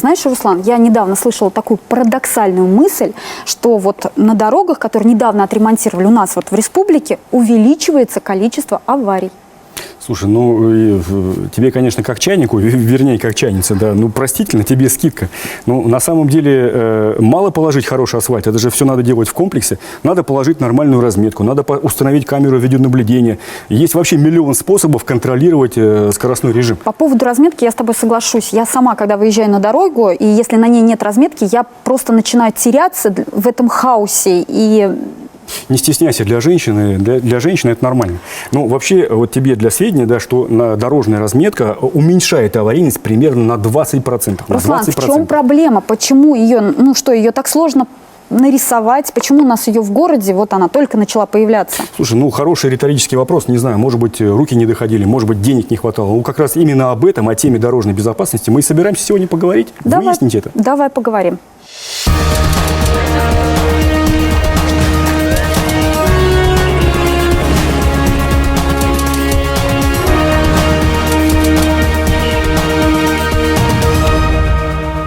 знаешь, Руслан, я недавно слышала такую парадоксальную мысль, что вот на дорогах, которые недавно отремонтировали у нас вот в республике, увеличивается количество аварий. Слушай, тебе, конечно, как чайнику, вернее, как чайнице, да, простительно, тебе скидка. На самом деле, мало положить хороший асфальт, это же все надо делать в комплексе. Надо положить нормальную разметку, надо установить камеру видеонаблюдения. Есть вообще миллион способов контролировать скоростной режим. По поводу разметки я с тобой соглашусь. Я сама, когда выезжаю на дорогу, и если на ней нет разметки, я просто начинаю теряться в этом хаосе и... Не стесняйся, для женщины это нормально. Вообще, вот тебе для сведения, да, что дорожная разметка уменьшает аварийность примерно на 20%. Руслан, в чем проблема? Почему ее, ее так сложно нарисовать? Почему у нас ее в городе, вот она только начала появляться? Слушай, хороший риторический вопрос, не знаю, может быть, руки не доходили, может быть, денег не хватало. Как раз именно об этом, о теме дорожной безопасности мы и собираемся сегодня поговорить, выяснить это. Давай поговорим.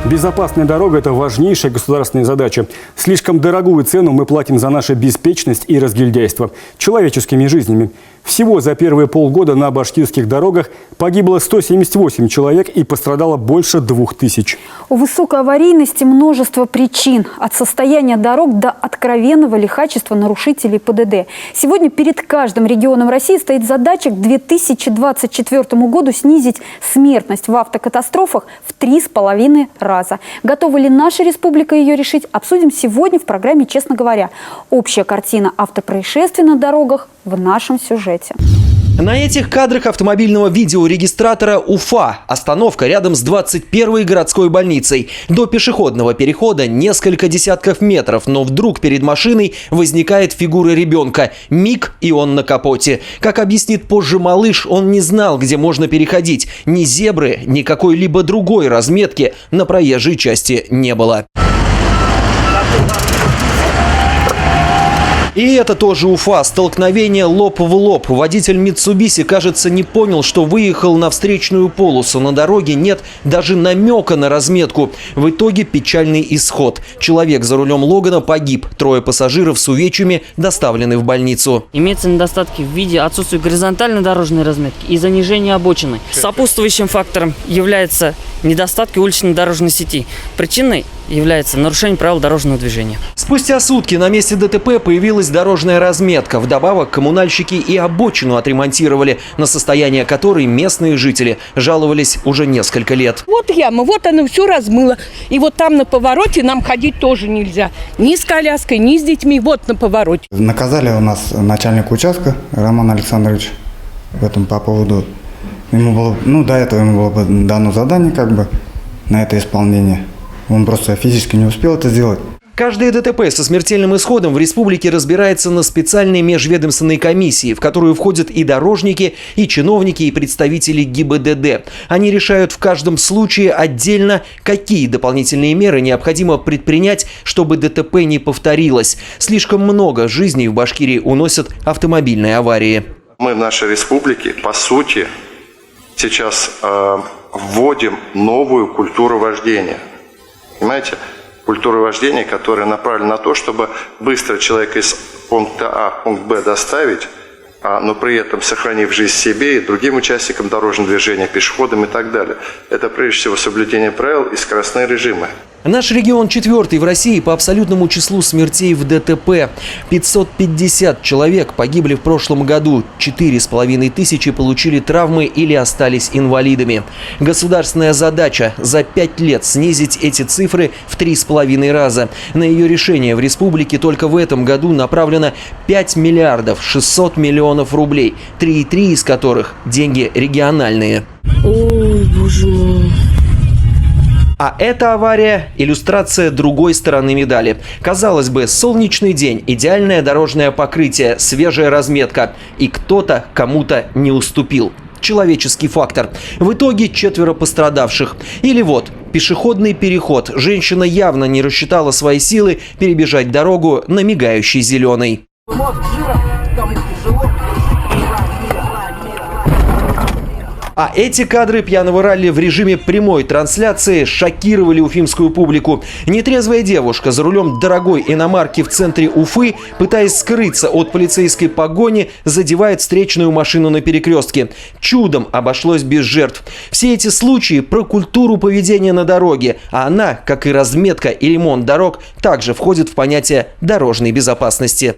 Безопасная дорога – это важнейшая государственная задача. Слишком дорогую цену мы платим за нашу беспечность и разгильдяйство человеческими жизнями. Всего за первые полгода на башкирских дорогах погибло 178 человек и пострадало больше 2000. У высокой аварийности множество причин. От состояния дорог до откровенного лихачества нарушителей ПДД. Сегодня перед каждым регионом России стоит задача к 2024 году снизить смертность в автокатастрофах в 3,5 раза. Готова ли наша республика ее решить, обсудим сегодня в программе «Честно говоря». Общая картина автопроисшествий на дорогах в нашем сюжете. На этих кадрах автомобильного видеорегистратора Уфа. Остановка рядом с 21-й городской больницей. До пешеходного перехода несколько десятков метров, но вдруг перед машиной возникает фигура ребенка. Миг, и он на капоте. Как объяснит позже малыш, он не знал, где можно переходить. Ни зебры, ни какой-либо другой разметки на проезжей части не было. И это тоже Уфа. Столкновение лоб в лоб. Водитель Mitsubishi, кажется, не понял, что выехал на встречную полосу. На дороге нет даже намека на разметку. В итоге печальный исход. Человек за рулем Логана погиб. 3 пассажиров с увечьями доставлены в больницу. Имеются недостатки в виде отсутствия горизонтальной дорожной разметки и занижения обочины. Сопутствующим фактором являются недостатки уличной дорожной сети. Причиной является нарушение правил дорожного движения. Спустя сутки на месте ДТП появилась дорожная разметка. Вдобавок коммунальщики и обочину отремонтировали, на состояние которой местные жители жаловались уже несколько лет. Вот яма, вот она все размыла. И вот там на повороте нам ходить тоже нельзя. Ни с коляской, ни с детьми. Вот на повороте. Наказали у нас начальник участка Роман Александрович в этом по поводу. Ему было, до этого ему было дано задание на это исполнение. Он просто физически не успел это сделать. Каждое ДТП со смертельным исходом в республике разбирается на специальной межведомственной комиссии, в которую входят и дорожники, и чиновники, и представители ГИБДД. Они решают в каждом случае отдельно, какие дополнительные меры необходимо предпринять, чтобы ДТП не повторилось. Слишком много жизней в Башкирии уносят автомобильные аварии. Мы в нашей республике, по сути, сейчас вводим новую культуру вождения. Понимаете? Культура вождения, которая направлена на то, чтобы быстро человека из пункта А в пункт Б доставить, но при этом сохранив жизнь себе и другим участникам дорожного движения, пешеходам и так далее. Это прежде всего соблюдение правил и скоростные режимы. Наш регион 4-й в России по абсолютному числу смертей в ДТП. 550 человек погибли в прошлом году. 4500 получили травмы или остались инвалидами. Государственная задача – за 5 лет снизить эти цифры в 3,5 раза. На ее решение в республике только в этом году направлено 5 миллиардов 600 миллионов рублей. 3,3 из которых – деньги региональные. Ой, боже мой. А эта авария – иллюстрация другой стороны медали. Казалось бы, солнечный день, идеальное дорожное покрытие, свежая разметка. И кто-то кому-то не уступил. Человеческий фактор. В итоге 4 пострадавших. Или вот, пешеходный переход. Женщина явно не рассчитала свои силы перебежать дорогу на мигающий зеленый. А эти кадры пьяного ралли в режиме прямой трансляции шокировали уфимскую публику. Нетрезвая девушка за рулем дорогой иномарки в центре Уфы, пытаясь скрыться от полицейской погони, задевает встречную машину на перекрестке. Чудом обошлось без жертв. Все эти случаи про культуру поведения на дороге, а она, как и разметка и ремонт дорог, также входит в понятие дорожной безопасности.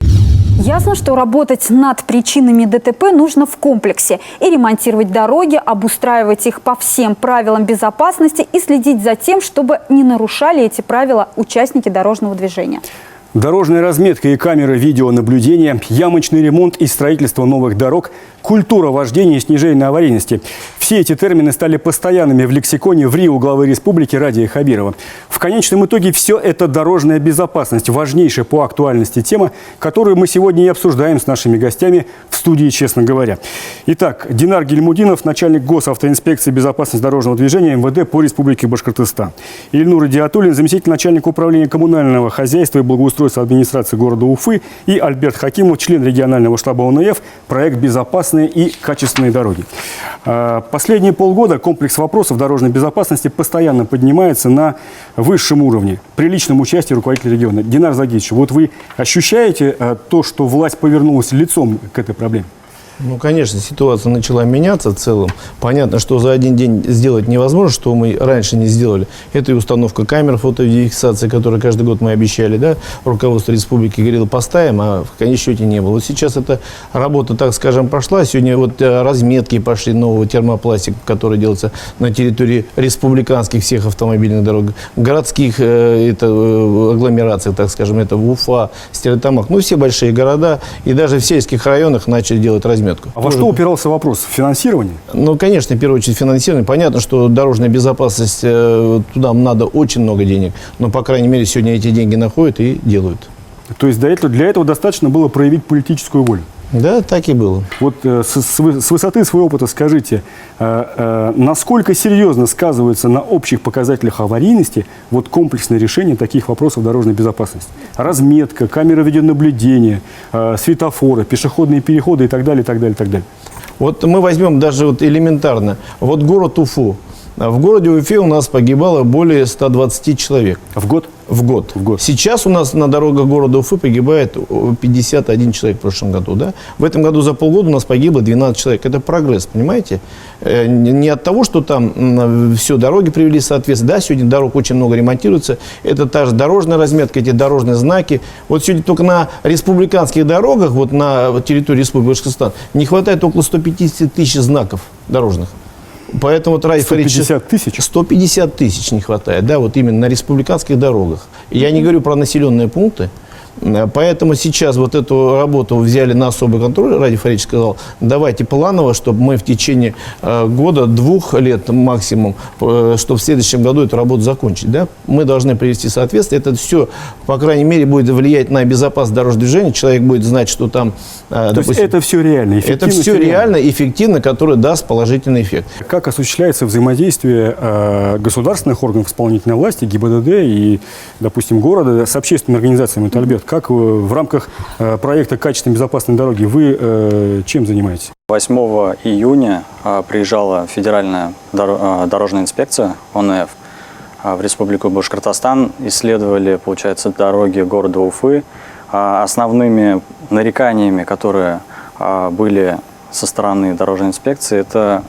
Ясно, что работать над причинами ДТП нужно в комплексе. И ремонтировать дороги, обустраивать их по всем правилам безопасности и следить за тем, чтобы не нарушали эти правила участники дорожного движения. Дорожная разметка и камеры видеонаблюдения, ямочный ремонт и строительство новых дорог, культура вождения и снижение аварийности. Все эти термины стали постоянными в лексиконе в РИО главы республики Радия Хабирова. В конечном итоге все это дорожная безопасность, важнейшая по актуальности тема, которую мы сегодня и обсуждаем с нашими гостями в студии «Честно говоря». Итак, Динар Гильмудинов, начальник госавтоинспекции безопасности дорожного движения МВД по республике Башкортостан. Ильнур Идиатуллин, заместитель начальника управления коммунального хозяйства и благоустройства администрации города Уфы, и Альберт Хакимов, член регионального штаба ОНФ, проект «Безопасные и качественные дороги». Последние полгода комплекс вопросов дорожной безопасности постоянно поднимается на высшем уровне при личном участии руководителя региона. Динар Загитович, вот вы ощущаете то, что власть повернулась лицом к этой проблеме? Ну, конечно, ситуация начала меняться в целом. Понятно, что за один день сделать невозможно, что мы раньше не сделали. Это и установка камер фотовидеофиксации, которую каждый год мы обещали, да, руководство республики говорило, поставим, а в конечном счете не было. Вот сейчас эта работа, так скажем, прошла. Сегодня вот разметки пошли нового термопластика, который делается на территории республиканских всех автомобильных дорог, городских агломераций, так скажем, это Уфа, Стерлитамак, ну, все большие города, и даже в сельских районах начали делать разметку. А во что упирался вопрос? Финансирование? Ну, конечно, в первую очередь финансирование. Понятно, что дорожная безопасность, туда надо очень много денег. Но, по крайней мере, сегодня эти деньги находят и делают. То есть для этого достаточно было проявить политическую волю? Да, так и было. Вот с высоты своего опыта скажите, насколько серьезно сказывается на общих показателях аварийности вот комплексное решение таких вопросов дорожной безопасности? Разметка, камеры видеонаблюдения, светофоры, пешеходные переходы и так далее, и так далее, и так далее. Вот мы возьмем даже вот элементарно. Вот город Уфу. В городе Уфе у нас погибало более 120 человек. В год? В год. В год. Сейчас у нас на дорогах города Уфы погибает 51 человек в прошлом году. Да? В этом году за полгода у нас погибло 12 человек. Это прогресс, понимаете? Не от того, что там все дороги привели в соответствие. Да, сегодня дорог очень много ремонтируется. Это та же дорожная разметка, эти дорожные знаки. Вот сегодня только на республиканских дорогах, вот на территории Республики Башкортостан, не хватает около 150 тысяч знаков дорожных. Поэтому вот, Радий Фаридович, 150 тысяч? 150 тысяч не хватает, да, вот именно на республиканских дорогах. Я не говорю про населенные пункты. Поэтому сейчас вот эту работу взяли на особый контроль. Радий Фаридович сказал, давайте планово, чтобы мы в течение года, 2 лет максимум, чтобы в следующем году эту работу закончить. Да? Мы должны привести соответствие. Это все, по крайней мере, будет влиять на безопасность дорожного движения. Человек будет знать, что там... То есть это все реально, эффективно? Это все реально, эффективно, которое даст положительный эффект. Как осуществляется взаимодействие государственных органов исполнительной власти, ГИБДД и, допустим, города с общественными организациями? Это, Альберт, как в рамках проекта «Качественной безопасной дороги» вы чем занимаетесь? 8 июня приезжала Федеральная дорожная инспекция ОНФ в Республику Башкортостан. Исследовали, получается, дороги города Уфы. Основными нареканиями, которые были со стороны дорожной инспекции, это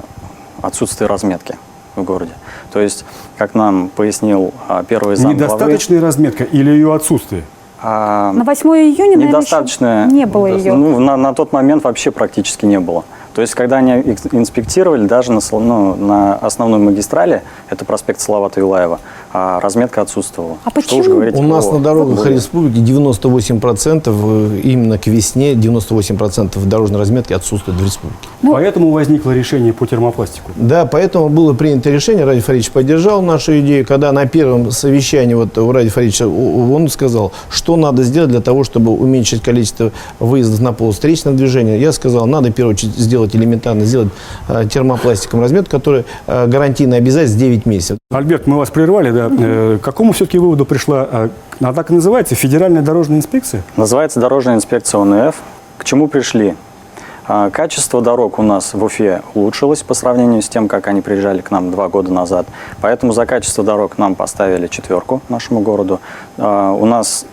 отсутствие разметки в городе. То есть, как нам пояснил первый замглавы... Недостаточная разметка или ее отсутствие? На 8 июня, недостаточно, наверное, не было ее. Ну, на тот момент вообще практически не было. То есть, когда они инспектировали, даже на основной магистрали, это проспект Салавата Юлаева, разметка отсутствовала. А почему? Что уж говорить У нас о на дорогах футболе. республики 98% именно к весне 98% дорожной разметки отсутствует в республике. Поэтому возникло решение по термопластику. Да, поэтому было принято решение, Радий Фаридович поддержал нашу идею, когда на первом совещании вот у Радия Фаридовича он сказал, что надо сделать для того, чтобы уменьшить количество выездов на полустречное движение. Я сказал, надо в первую очередь сделать элементарно, сделать термопластиком разметку, которая гарантийно обязательно с 9 месяцев. Альберт, мы вас прервали, да? К какому все-таки выводу пришла, она так и называется, Федеральная дорожная инспекция? Называется дорожная инспекция ОНФ. К чему пришли? Качество дорог у нас в Уфе улучшилось по сравнению с тем, как они приезжали к нам 2 года назад. Поэтому за качество дорог нам поставили 4 нашему городу. У нас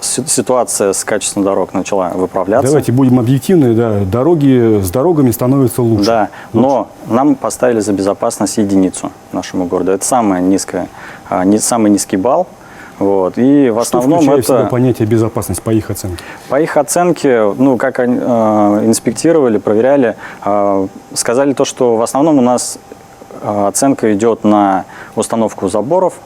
ситуация с качеством дорог начала выправляться. Давайте будем объективны, да, с дорогами становятся лучше. Да, но нам поставили за безопасность единицу нашему городу. Это самый низкий балл. Вот. И в основном что включает в себя это понятие безопасности по их оценке? По их оценке, ну, как они инспектировали, проверяли, сказали то, что в основном у нас оценка идет на установку заборов,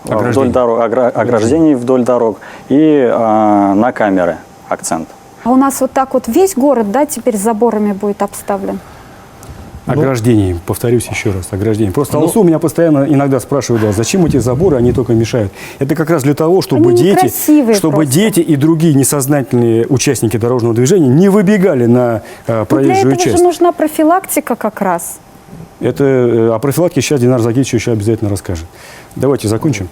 вдоль дорог, ограждений вдоль дорог и на камеры акцент. А у нас вот так вот весь город, да, теперь заборами будет обставлен? Ограждений, повторюсь еще раз, ограждений. Просто Алсу меня постоянно иногда спрашивают, да, зачем эти заборы, они только мешают. Это как раз для того, чтобы дети и другие несознательные участники дорожного движения не выбегали на проезжую часть. Для этого же нужна профилактика как раз. Это о профилактике сейчас Динар Загитович еще обязательно расскажет. Давайте закончим.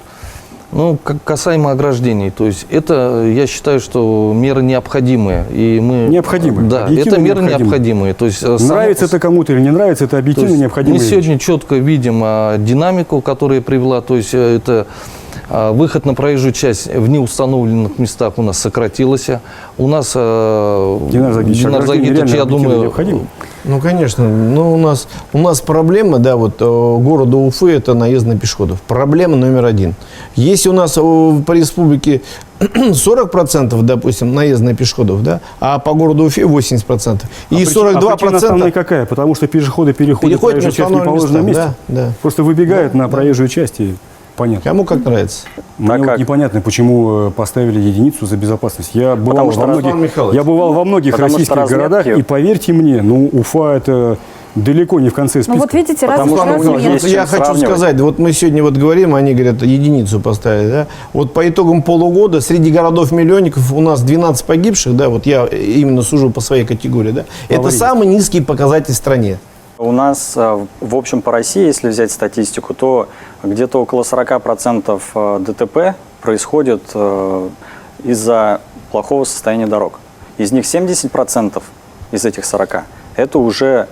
Ну, как касаемо ограждений, то есть это, я считаю, что меры необходимые. И мы, необходимые. Да, это меры необходимые. То есть, нравится это кому-то или не нравится, это объективно необходимо. Мы сегодня четко видим динамику, которая привела, то есть это выход на проезжую часть в неустановленных местах у нас сократился. У нас, Динар Загитович, я думаю... Ну, конечно. Но у нас проблема, да, вот города Уфы – это наезд на пешеходов. Проблема номер 1. Если у нас по республике 40%, допустим, наезд на пешеходов, да, а по городу Уфе 80%. И 42%… причина основная какая? Потому что пешеходы переходят проезжую часть в неположенном месте. Да. Просто выбегают на проезжую часть и… Понятно. Кому как нравится. Мне вот непонятно, почему поставили единицу за безопасность. Я бывал во многих российских городах, и поверьте мне, ну, Уфа – это далеко не в конце списка. Ну вот видите, я хочу сказать, вот мы сегодня вот говорим, они говорят, единицу поставили, да? Вот по итогам полугода среди городов-миллионников у нас 12 погибших, да, вот я именно сужу по своей категории, да? Это самый низкий показатель в стране. У нас, в общем, по России, если взять статистику, то где-то около 40% ДТП происходит из-за плохого состояния дорог. Из них 70% из этих 40% это уже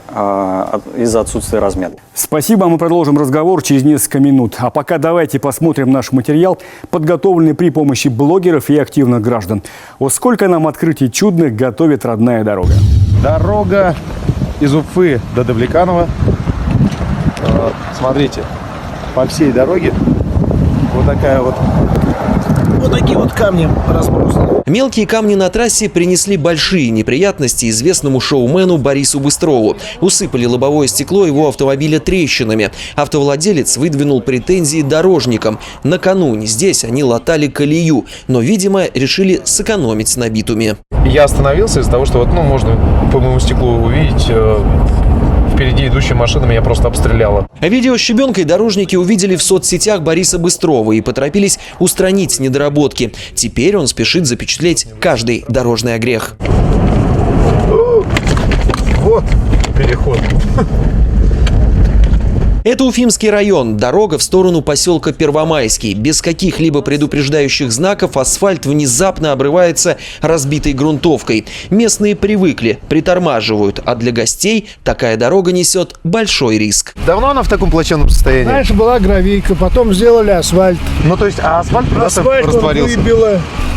из-за отсутствия разметки. Спасибо, мы продолжим разговор через несколько минут. А пока давайте посмотрим наш материал, подготовленный при помощи блогеров и активных граждан. Вот сколько нам открытий чудных готовит родная дорога. Дорога из Уфы до Давлеканова. Смотрите, по всей дороге вот такая вот, вот такие вот камни разбросаны. Мелкие камни на трассе принесли большие неприятности известному шоумену Борису Быстрову. Усыпали лобовое стекло его автомобиля трещинами. Автовладелец выдвинул претензии дорожникам. Накануне здесь они латали колею, но, видимо, решили сэкономить на битуме. Я остановился из-за того, что вот, ну, можно по моему стеклу увидеть, впереди идущая машина меня просто обстреляла. Видео с щебенкой дорожники увидели в соцсетях Бориса Быстрова и поторопились устранить недоработки. Теперь он спешит запечатлеть каждый дорожный огрех. Вот переход. Это Уфимский район. Дорога в сторону поселка Первомайский. Без каких-либо предупреждающих знаков асфальт внезапно обрывается разбитой грунтовкой. Местные привыкли, притормаживают, а для гостей такая дорога несет большой риск. Давно она в таком плачевном состоянии? Раньше была гравийка, потом сделали асфальт. Ну, то есть, а асфальт просто растворился?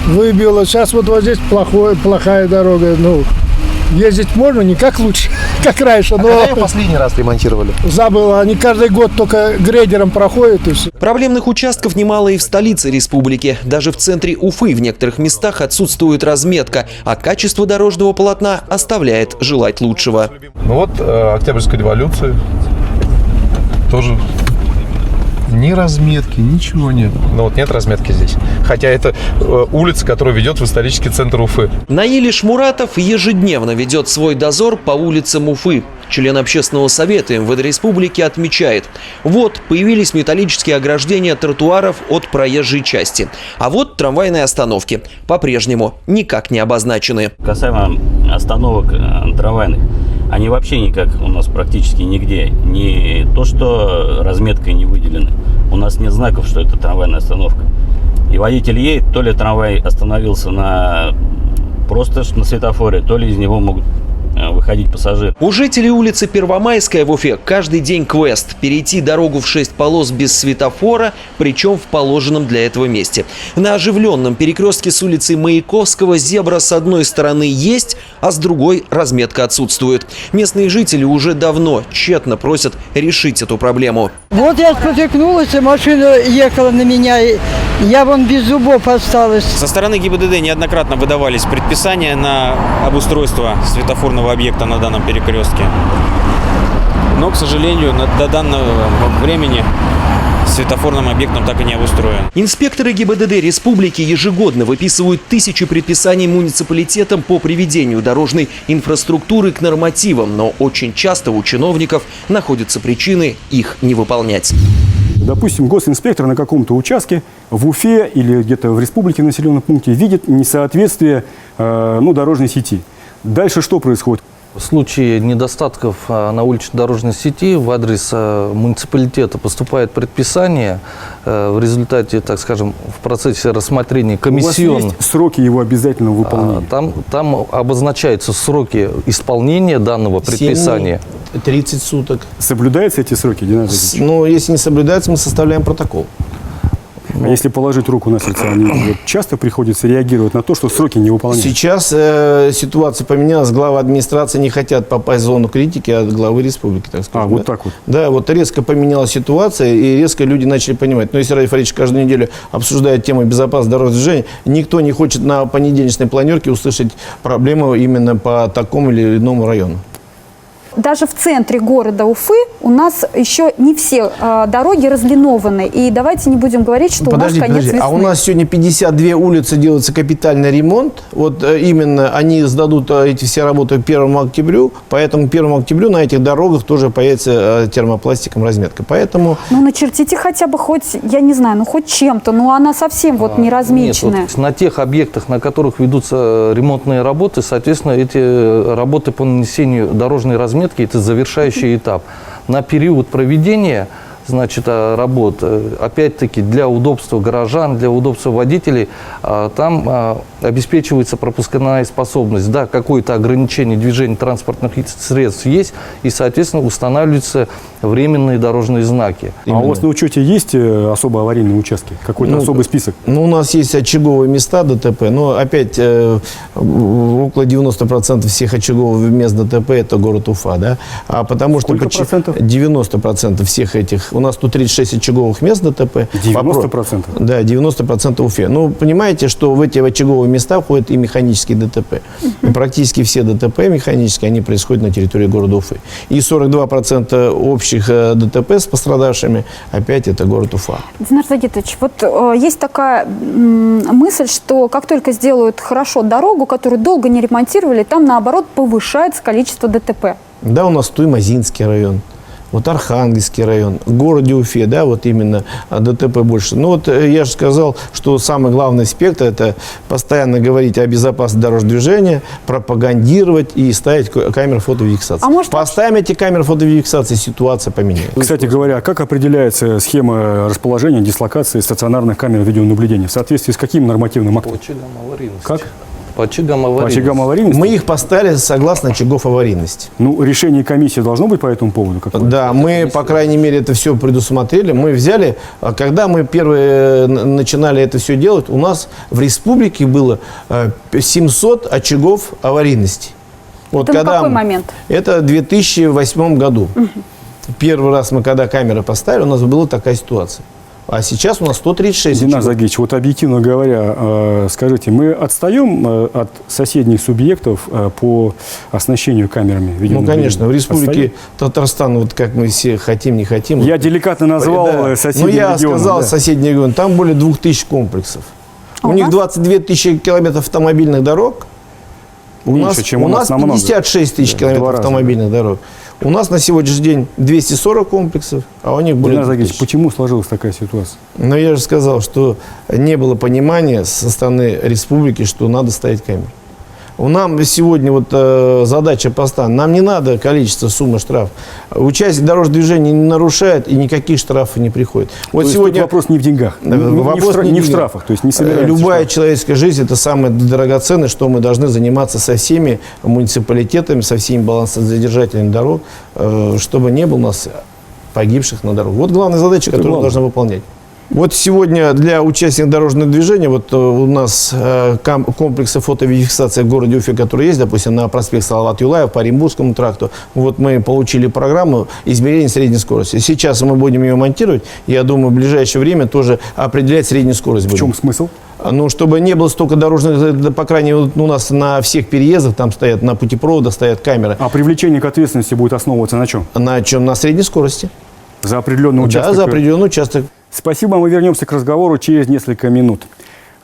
Выбило. Сейчас вот здесь плохая дорога. Ну, ездить можно, не как лучше, как раньше. Но когда ее последний раз ремонтировали? Забыл, они каждый год только грейдером проходят и все. Проблемных участков немало и в столице республики. Даже в центре Уфы в некоторых местах отсутствует разметка, а качество дорожного полотна оставляет желать лучшего. Ну вот, Октябрьская революция. Тоже ни разметки, ничего нет. Ну вот нет разметки здесь. Хотя это улица, которая ведет в исторический центр Уфы. Наиль Шмуратов ежедневно ведет свой дозор по улицам Уфы. Член общественного совета МВД республики отмечает: вот появились металлические ограждения тротуаров от проезжей части. А вот трамвайные остановки по-прежнему никак не обозначены. Касаемо остановок трамвайных, они вообще никак у нас практически нигде. Не то, что разметкой не выделены. У нас нет знаков, что это трамвайная остановка. И водитель едет, то ли трамвай остановился просто на светофоре, то ли из него могут выходить пассажиры. У жителей улицы Первомайская в Уфе каждый день квест – перейти дорогу в 6 полос без светофора, причем в положенном для этого месте. На оживленном перекрестке с улицы Маяковского зебра с одной стороны есть, а с другой разметка отсутствует. Местные жители уже давно тщетно просят решить эту проблему. Вот я спотыкнулась, и машина ехала на меня, и я вон без зубов осталась. Со стороны ГИБДД неоднократно выдавались предписания на обустройство светофорного объекта на данном перекрестке. Но, к сожалению, до данного времени светофорным объектом так и не обустроен. Инспекторы ГИБДД республики ежегодно выписывают тысячи предписаний муниципалитетам по приведению дорожной инфраструктуры к нормативам, но очень часто у чиновников находятся причины их не выполнять. Допустим, госинспектор на каком-то участке в Уфе или где-то в республике в населенном пункте видит несоответствие дорожной сети. Дальше что происходит? В случае недостатков на улично-дорожной сети в адрес муниципалитета поступает предписание. В результате, так скажем, в процессе рассмотрения комиссионных... У вас есть сроки его обязательного выполнения? Там обозначаются сроки исполнения данного предписания. 30 суток. Соблюдаются эти сроки, Геннадий Владимирович? Ну, если не соблюдается, мы составляем протокол. А если положить руку на сердце, часто приходится реагировать на то, что сроки не выполняются? Сейчас ситуация поменялась. Главы администрации не хотят попасть в зону критики от главы республики, так сказать. Вот так вот? Да, вот резко поменялась ситуация, и резко люди начали понимать. Но если Ради Фаридович каждую неделю обсуждает тему безопасности дорожного движения, никто не хочет на понедельничной планерке услышать проблему именно по такому или иному району. Даже в центре города Уфы у нас еще не все дороги разлинованы. И давайте не будем говорить, что у нас конец весны. А у нас сегодня 52 улицы делается капитальный ремонт. Вот именно они сдадут эти все работы 1 октября. Поэтому 1 октября на этих дорогах тоже появится термопластиком разметка. Поэтому... Ну, начертите хотя бы хоть, я не знаю, хоть чем-то. Но она совсем вот не размеченная. Нет, вот на тех объектах, на которых ведутся ремонтные работы, соответственно, эти работы по нанесению дорожной разметки, это завершающий этап. На период проведения, значит, работ, опять-таки, для удобства горожан, для удобства водителей, там обеспечивается пропускная способность. Да, какое-то ограничение движения транспортных средств есть, и, соответственно, устанавливаются временные дорожные знаки. А у вас на учете есть особо аварийные участки? Какой-то особый список? Ну, у нас есть очаговые места ДТП, но опять около 90% всех очаговых мест ДТП это город Уфа, да? А потому что 90% всех этих, у нас тут 36 очаговых мест ДТП. 90%? Да, 90% Уфе. Ну, понимаете, что в эти очаговые места входят и механические ДТП. И практически все ДТП механические, они происходят на территории города Уфы. И 42% общих ДТП с пострадавшими, опять это город Уфа. Динар Загитович, вот есть такая мысль, что как только сделают хорошо дорогу, которую долго не ремонтировали, там наоборот повышается количество ДТП. Да, у нас Туймазинский район. Вот Архангельский район, в городе Уфе, да, вот именно ДТП больше. Ну вот я же сказал, что самый главный аспект – это постоянно говорить о безопасности дорожного движения, пропагандировать и ставить камеры фотовидеофиксации. Поставим эти камеры фотовидеофиксации, ситуация поменяется. Кстати говоря, как определяется схема расположения, дислокации стационарных камер видеонаблюдения? В соответствии с каким нормативным актом? По очагам аварийности. Как? По очагам аварийности. По очагам аварийности? Мы их поставили согласно очагов аварийности. Ну, решение комиссии должно быть по этому поводу? Да, мы, по крайней мере, это все предусмотрели. Мы взяли, когда мы первые начинали это все делать, у нас в республике было 700 очагов аварийности. Вот это на какой момент? Это в 2008 году. Первый раз мы, когда камеры поставили, у нас была такая ситуация. А сейчас у нас 136. Динар Загитович, вот объективно говоря, скажите, мы отстаем от соседних субъектов по оснащению камерами видеонаблюдения? Ну, конечно, в республике Татарстан, вот как мы все хотим, не хотим. Я деликатно назвал соседний регион. Ну, я сказал соседний регион. Там более 2000 комплексов. У них 22 тысячи километров автомобильных дорог. Меньше, чем у нас намного. 56 тысяч километров автомобильных дорог. У нас на сегодняшний день 240 комплексов, а у них более 2000. Почему сложилась такая ситуация? Но я же сказал, что не было понимания со стороны республики, что надо ставить камеры. Нам сегодня вот задача поста. Нам не надо количество суммы штраф. Участник дорожного движения не нарушает и никаких штрафов не приходит. Вот то сегодня есть вопрос не в деньгах, вопрос не в штрафах, то есть не собирается любая штраф. человеческая жизнь — это самое драгоценное, что мы должны заниматься со всеми муниципалитетами, со всеми балансодержателями дорог, чтобы не было у нас погибших на дорогах. Вот главная задача, которую мы должны выполнять. Вот сегодня для участников дорожного движения вот у нас комплексы фотовидеофиксации в городе Уфе, которые есть, допустим, на проспект Салавата Юлаева по Оренбургскому тракту. Вот мы получили программу измерения средней скорости. Сейчас мы будем ее монтировать. Я думаю, в ближайшее время тоже определять среднюю скорость. В чем смысл? Ну, чтобы не было столько дорожных, по крайней мере, у нас на всех переездах там стоят, на путепроводах стоят камеры. А привлечение к ответственности будет основываться на чем? На чем? На средней скорости. За определенный участок? Да, за определенный участок. Спасибо, мы вернемся к разговору через несколько минут.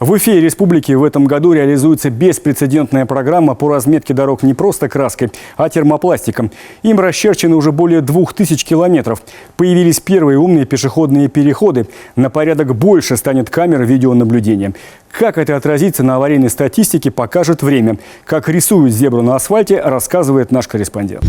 В Уфе и республике в этом году реализуется беспрецедентная программа по разметке дорог не просто краской, а термопластиком. Им расчерчено уже более 2000 километров. Появились первые умные пешеходные переходы. На порядок больше станет камер видеонаблюдения. Как это отразится на аварийной статистике, покажет время. Как рисуют зебру на асфальте, рассказывает наш корреспондент.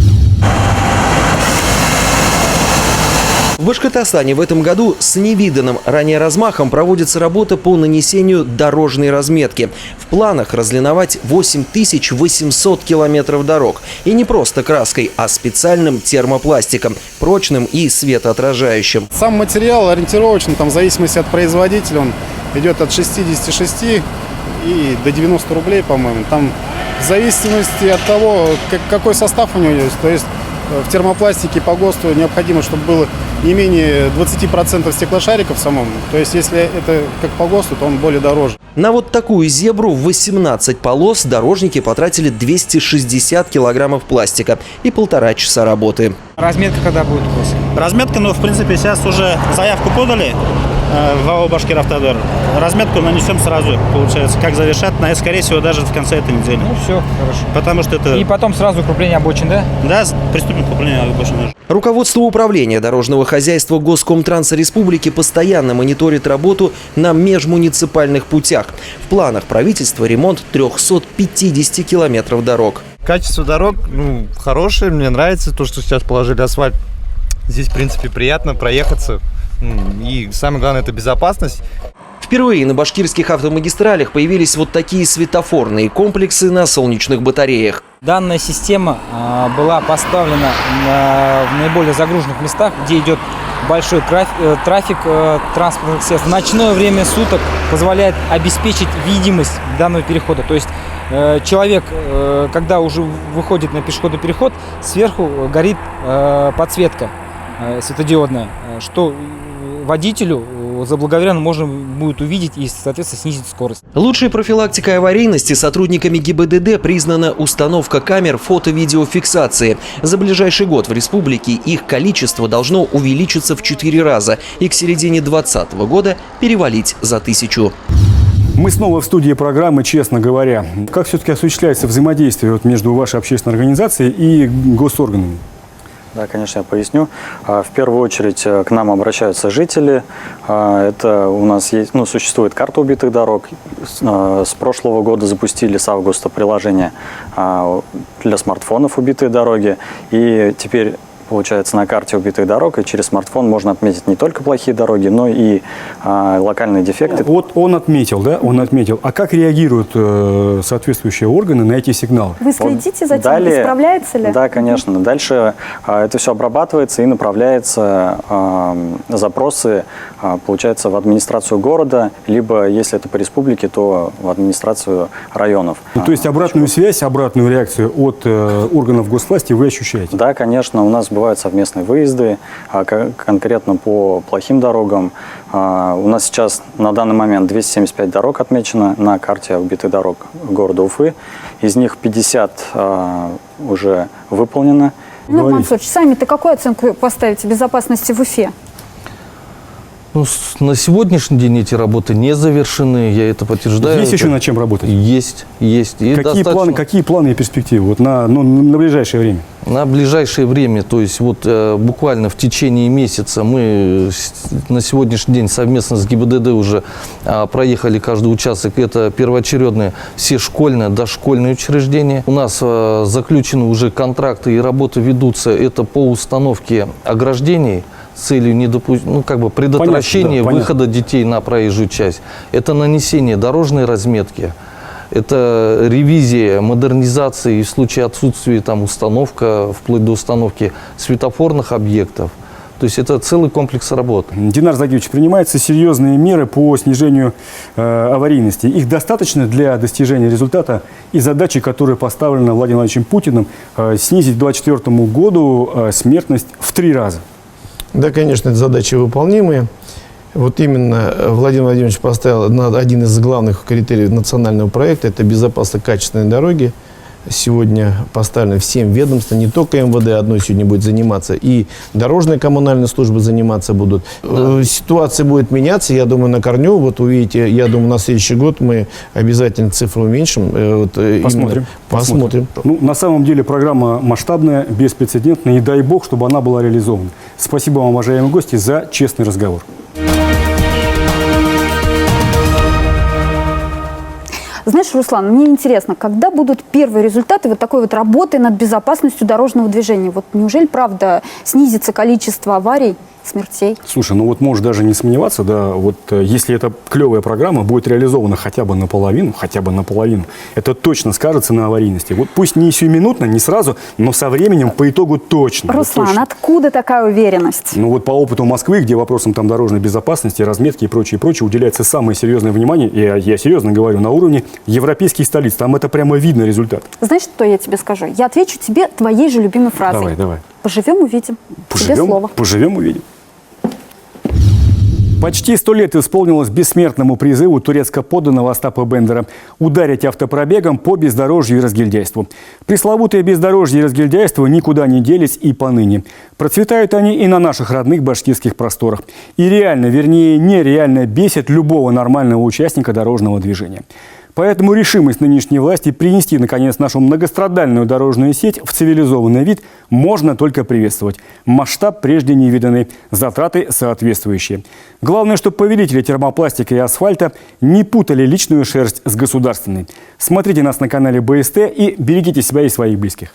В Башкортостане в этом году с невиданным ранее размахом проводится работа по нанесению дорожной разметки. В планах разлиновать 8800 километров дорог. И не просто краской, а специальным термопластиком, прочным и светоотражающим. Сам материал ориентировочно, там, в зависимости от производителя, он идет от 66 и до 90 рублей, по-моему. Там в зависимости от того, какой состав у него есть. То есть в термопластике по ГОСТу необходимо, чтобы было не менее 20% стеклошариков в самом. То есть если это как по ГОСТу, то он более дороже. На вот такую зебру в 18 полос дорожники потратили 260 килограммов пластика и 1,5 часа работы. Разметка когда будет? Разметка, в принципе, сейчас уже заявку подали в АО «Башкиравтодор». Разметку нанесем сразу, получается, как завершат, скорее всего, даже в конце этой недели. Ну все, хорошо. Потому что это... И потом сразу укрепление обочин, да? Да, приступим к укреплению обочин. Руководство управления дорожного хозяйства Госкомтранса Республики постоянно мониторит работу на межмуниципальных путях. В планах правительства ремонт 350 километров дорог. Качество дорог хорошее, мне нравится то, что сейчас положили асфальт. Здесь, в принципе, приятно проехаться. И самое главное, это безопасность. Впервые на башкирских автомагистралях появились вот такие светофорные комплексы на солнечных батареях. Данная система была поставлена в наиболее загруженных местах, где идет большой трафик транспортных средств. В ночное время суток позволяет обеспечить видимость данного перехода. То есть человек, когда уже выходит на пешеходный переход, сверху горит подсветка светодиодная, что водителю заблаговременно можно будет увидеть и, соответственно, снизить скорость. Лучшей профилактикой аварийности сотрудниками ГИБДД признана установка камер фото-видеофиксации. За ближайший год в республике их количество должно увеличиться в 4 раза и к середине 2020 года перевалить за 1000. Мы снова в студии программы «Честно говоря». Как все-таки осуществляется взаимодействие между вашей общественной организацией и госорганами? Да, конечно, я поясню. В первую очередь к нам обращаются жители. Это у нас есть, существует карта убитых дорог. С прошлого года запустили с августа приложение для смартфонов «Убитые дороги». И теперь, получается, на карте убитых дорог и через смартфон можно отметить не только плохие дороги, но и локальные дефекты. Вот он отметил, да? Он отметил. А как реагируют соответствующие органы на эти сигналы? Вы следите за тем, исправляется ли? Да, конечно. Дальше это все обрабатывается и направляется запросы, получается, в администрацию города, либо, если это по республике, то в администрацию районов. То есть обратную связь, обратную реакцию от органов госвласти вы ощущаете? Да, конечно. У нас бывают совместные выезды, конкретно по плохим дорогам. У нас сейчас на данный момент 275 дорог отмечено на карте убитых дорог города Уфы. Из них 50 уже выполнено. Мансурович, сами-то какую оценку поставите безопасности в Уфе? Ну, на сегодняшний день эти работы не завершены, я это подтверждаю. Есть еще над чем работать? Есть. И Какие планы и перспективы вот на ближайшее время? На ближайшее время, то есть вот буквально в течение месяца мы на сегодняшний день совместно с ГИБДД уже проехали каждый участок. Это первоочередные все школьные, дошкольные учреждения. У нас заключены уже контракты и работы ведутся. Это по установке ограждений с целью предотвращения выхода детей на проезжую часть. Это нанесение дорожной разметки. Это ревизия, модернизация и в случае отсутствия установка, вплоть до установки светофорных объектов. То есть это целый комплекс работ. Динар Загиевич, принимаются серьезные меры по снижению аварийности. Их достаточно для достижения результата и задачи, которая поставлена Владимиром Владимировичем Путиным, снизить к 2024 году смертность в 3 раза? Да, конечно, это задачи выполнимые. Вот именно Владимир Владимирович поставил один из главных критериев национального проекта – это безопасные качественные дороги. Сегодня поставлено всем ведомствам, не только МВД одной сегодня будет заниматься, и дорожные коммунальные службы заниматься будут. Да. Ситуация будет меняться, я думаю, на корню. Вот увидите, я думаю, на следующий год мы обязательно цифру уменьшим. Посмотрим. Ну, на самом деле программа масштабная, беспрецедентная, и дай бог, чтобы она была реализована. Спасибо вам, уважаемые гости, за честный разговор. Знаешь, Руслан, мне интересно, когда будут первые результаты вот такой вот работы над безопасностью дорожного движения? Вот неужели, правда, снизится количество аварий, смертей? Слушай, ну вот можешь даже не сомневаться, да, вот если эта клевая программа будет реализована хотя бы наполовину, это точно скажется на аварийности. Вот пусть не сиюминутно, не сразу, но со временем по итогу точно. Руслан, вот точно. Откуда такая уверенность? Ну вот по опыту Москвы, где вопросам дорожной безопасности, разметки и прочее, уделяется самое серьезное внимание, и я серьезно говорю, на уровне европейских столиц. Там это прямо видно результат. Знаешь, что я тебе скажу? Я отвечу тебе твоей же любимой фразой. Давай. Поживем, увидим. Тебе слово. Поживем, увидим. Почти 100 лет исполнилось бессмертному призыву турецко подданного Остапа Бендера ударить автопробегом по бездорожью и разгильдяйству. Пресловутые бездорожье и разгильдяйство никуда не делись и поныне. Процветают они и на наших родных башкирских просторах. И реально, вернее, нереально бесит любого нормального участника дорожного движения. Поэтому решимость нынешней власти принести, наконец, нашу многострадальную дорожную сеть в цивилизованный вид можно только приветствовать. Масштаб прежде невиданный, затраты соответствующие. Главное, чтобы повелители термопластика и асфальта не путали личную шерсть с государственной. Смотрите нас на канале БСТ и берегите себя и своих близких.